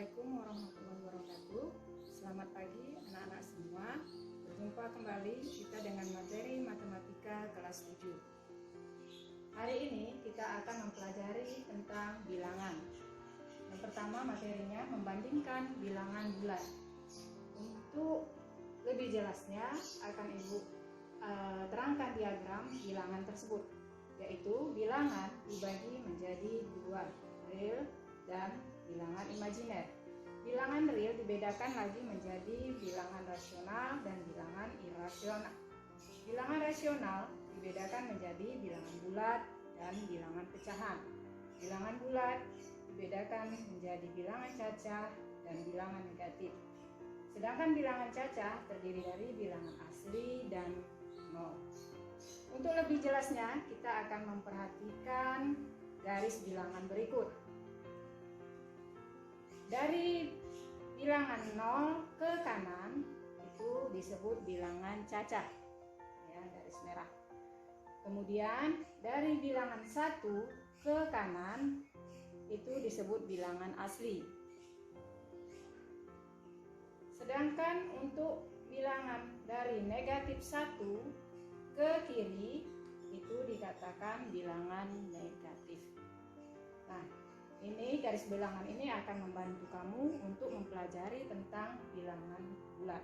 Assalamualaikum warahmatullahi wabarakatuh. Selamat pagi anak-anak semua. Berjumpa kembali kita dengan materi matematika kelas 7. Hari ini kita akan mempelajari tentang bilangan. Yang pertama materinya membandingkan bilangan bulat. Untuk lebih jelasnya akan Ibu terangkan diagram bilangan tersebut, yaitu bilangan dibagi menjadi dua, real dan bilangan imajiner. Bilangan real dibedakan lagi menjadi bilangan rasional dan bilangan irasional. Bilangan rasional dibedakan menjadi bilangan bulat dan bilangan pecahan. Bilangan bulat dibedakan menjadi bilangan cacah dan bilangan negatif. Sedangkan bilangan cacah terdiri dari bilangan asli dan nol. Untuk lebih jelasnya, kita akan memperhatikan garis bilangan berikut. Dari bilangan 0 ke kanan itu disebut bilangan cacah, ya, garis merah. Kemudian dari bilangan 1 ke kanan itu disebut bilangan asli. Sedangkan untuk bilangan dari negatif 1 ke kiri itu dikatakan bilangan negatif. Nah, ini garis bilangan ini akan membantu kamu untuk mempelajari tentang bilangan bulat.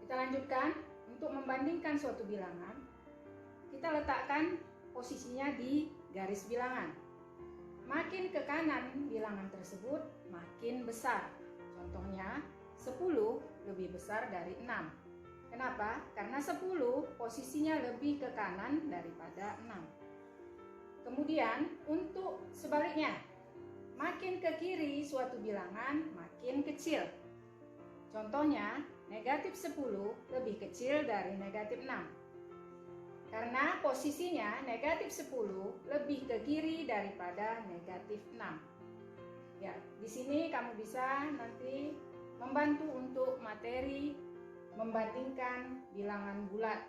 Kita lanjutkan. Untuk membandingkan suatu bilangan, kita letakkan posisinya di garis bilangan. Makin ke kanan bilangan tersebut makin besar. Contohnya 10 lebih besar dari 6. Kenapa? Karena 10 posisinya lebih ke kanan daripada 6. Kemudian untuk sebaliknya, makin ke kiri suatu bilangan makin kecil. Contohnya negatif 10 lebih kecil dari negatif 6. Karena posisinya negatif 10 lebih ke kiri daripada negatif 6. Ya, di sini kamu bisa nanti membantu untuk materi membandingkan bilangan bulat,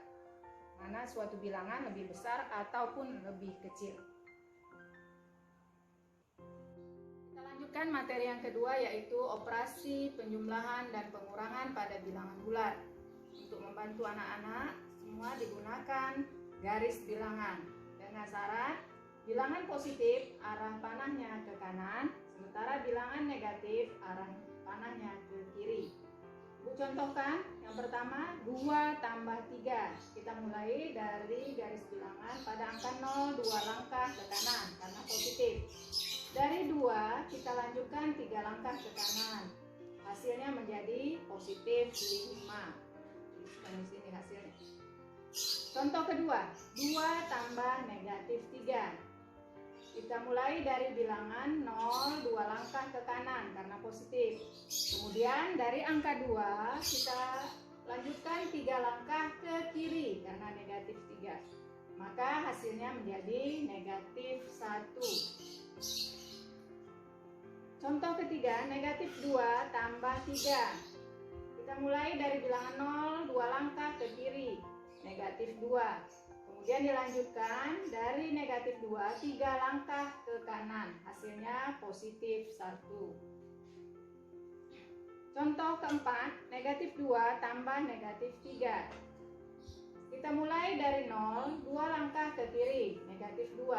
mana suatu bilangan lebih besar ataupun lebih kecil. Kita lanjutkan materi yang kedua, yaitu operasi penjumlahan dan pengurangan pada bilangan bulat. Untuk membantu anak-anak semua digunakan garis bilangan dengan syarat bilangan positif arah panahnya ke kanan, sementara bilangan negatif arah panahnya ke kiri. Ibu contohkan, yang pertama 2 tambah 3. Kita mulai dari garis bilangan pada angka 0, 2 langkah ke kanan karena positif. Dari 2 kita lanjutkan 3 langkah ke kanan. Hasilnya menjadi positif 5. Di sini hasilnya. Contoh kedua, 2 tambah negatif 3. Kita mulai dari bilangan 0, 2 langkah ke kanan karena positif. Kemudian dari angka 2 kita lanjutkan 3 langkah ke kiri karena negatif 3. Maka hasilnya menjadi negatif 1. Contoh ketiga, negatif 2 tambah 3. Kita mulai dari bilangan 0, 2 langkah ke kiri, negatif 2. Kemudian dilanjutkan dari negatif 2, 3 langkah ke kanan, hasilnya positif 1. Contoh keempat, negatif 2 tambah negatif 3. Kita mulai dari 0, 2 langkah ke kiri, negatif 2.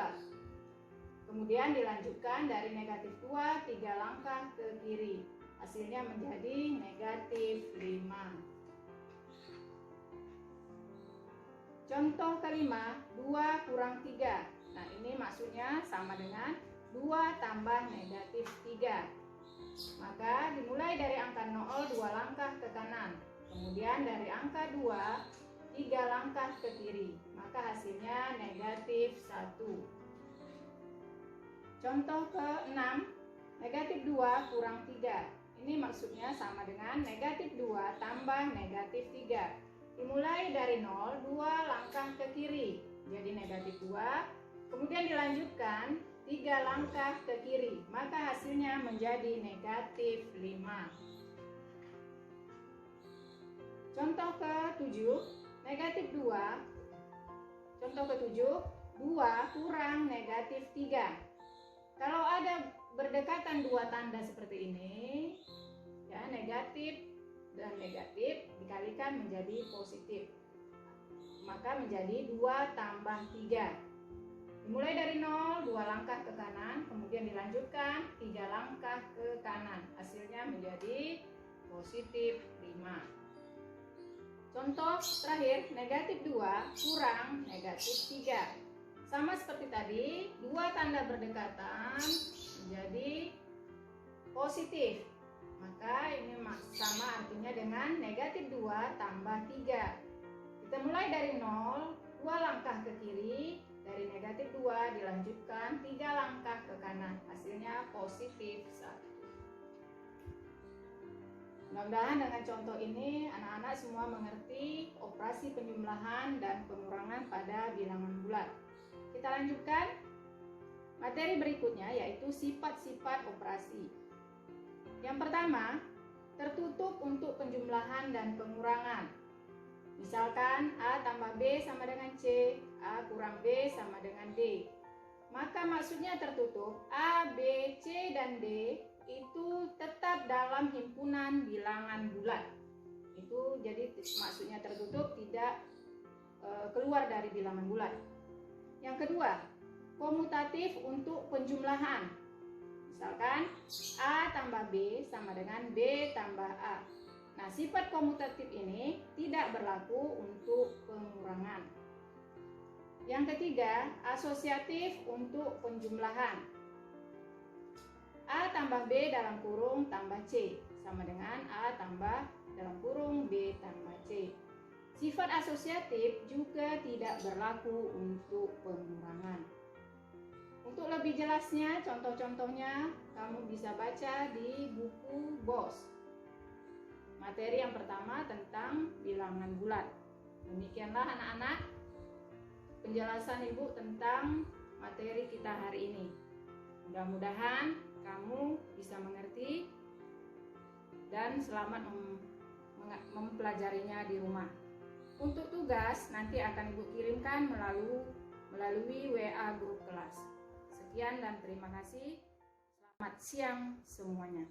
Kemudian dilanjutkan dari negatif 2, 3 langkah ke kiri, hasilnya menjadi negatif 5. Contoh kelima, 2 kurang 3. Nah, ini maksudnya sama dengan 2 tambah negatif 3. Maka dimulai dari angka 0, 2 langkah ke kanan. Kemudian dari angka 2, 3 langkah ke kiri. Maka hasilnya negatif 1. Contoh ke-6, negatif 2 kurang 3. Ini maksudnya sama dengan negatif 2 tambah negatif 3. Dimulai dari 0, 2 langkah ke kiri, jadi negatif 2. Kemudian dilanjutkan 3 langkah ke kiri, maka hasilnya menjadi negatif 5. Contoh ke-7, negatif 2. Contoh ke-7, 2 kurang negatif 3. Kalau ada berdekatan dua tanda seperti ini, ya, negatif dan negatif dikalikan menjadi positif, maka menjadi 2 tambah 3. Dimulai dari 0, 2 langkah ke kanan, kemudian dilanjutkan 3 langkah ke kanan. Hasilnya menjadi positif 5. Contoh terakhir, negatif 2 kurang negatif 3. Sama seperti tadi, 2 tanda berdekatan menjadi positif. Maka ini sama artinya dengan negatif 2 tambah 3. Kita mulai dari 0, 2 langkah ke kiri, dari negatif 2 dilanjutkan 3 langkah ke kanan. Hasilnya positif 1. Mudah-mudahan dengan contoh ini anak-anak semua mengerti operasi penjumlahan dan pengurangan pada bilangan bulat. Kita lanjutkan materi berikutnya, yaitu sifat-sifat operasi. Yang pertama, tertutup untuk penjumlahan dan pengurangan. Misalkan A tambah B sama dengan C, A kurang B sama dengan D. Maka maksudnya tertutup, A, B, C, dan D itu tetap dalam himpunan bilangan bulat. Itu jadi maksudnya tertutup, tidak keluar dari bilangan bulat. Yang kedua, komutatif untuk penjumlahan. Misalkan A tambah B sama dengan B tambah A. Nah, sifat komutatif ini tidak berlaku untuk pengurangan. Yang ketiga, asosiatif untuk penjumlahan. A tambah B dalam kurung tambah C sama dengan A tambah dalam kurung B tambah C. Sifat asosiatif juga tidak berlaku untuk pengurangan. Untuk lebih jelasnya, contoh-contohnya kamu bisa baca di buku BOS. Materi yang pertama tentang bilangan bulat. Demikianlah anak-anak penjelasan Ibu tentang materi kita hari ini. Mudah-mudahan kamu bisa mengerti dan selamat mempelajarinya di rumah. Untuk tugas nanti akan Ibu kirimkan melalui WA grup kelas. Sekian dan terima kasih. Selamat siang semuanya.